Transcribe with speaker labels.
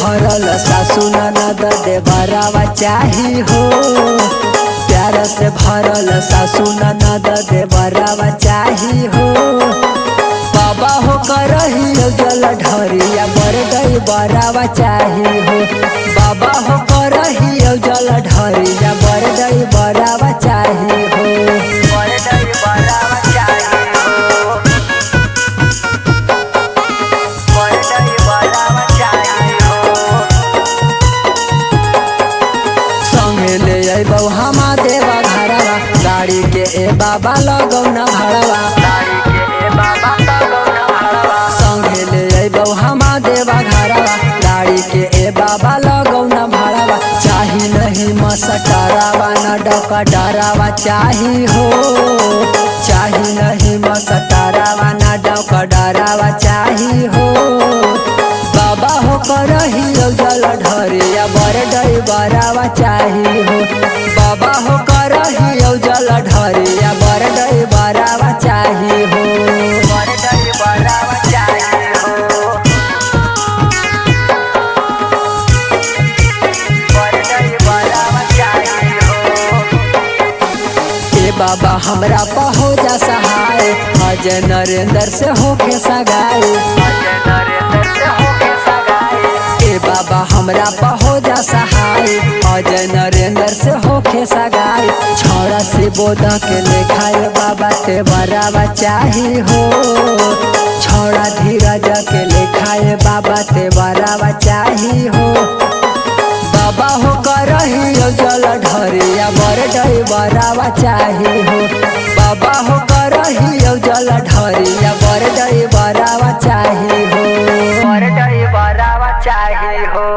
Speaker 1: भरल सासू ननद देवरावा चाही हो। प्यार से भरल सासू ननद देवरावा चाही हो। बाबा हो करही जल ढरिया बर गई बरावा चाही हो। बाबा हो करही जल ढरिया बर गई बरावा चाही हो। बर गई बरावा चाही हो। बर गई बरावा चाही हो। संगे ले अइबौ हमा देवा घरवा गाड़ी के ए बाबा लगौना भाड़वा। गाड़ी के ए बाबा लगौना भाड़वा। संगे ले अइबौ हमा देवा घरवा गाड़ी के ए बाबा लगौना भाड़वा। चाही नहीं मसटरावा न डका डरावा चाही हो। चाही नहीं मसटरावा न डका डरावा चाही हो। बाबा हो करही जल ढरिया बर डई बरावा चाही हो। बाबा हो करही जल ढरिया बर डई बरावा चाही हो। बर डई बरावा चाही हो। बर डई बरावा चाही हो। ए बाबा हमरा पहो जा सहाय अजय नरेंद्र से होके सगाई। अजय नरेंद्र से होके सगाई। ए बाबा हमरा पहो जा सहाय अजय नरेंद्र से होके सगाई। छोड़ा से बोदा के लेखाए बाबा ते बरावा चाही हो। छोड़ा धीरज के लेखाए बाबा ते बरावा चाही हो। बाबा हो करही जल ढरिया बर डई बरावा चाही हो। बाबा हो करही जल ढरिया बर डई बरावा चाही हो। बर डई बरावा चाही हो।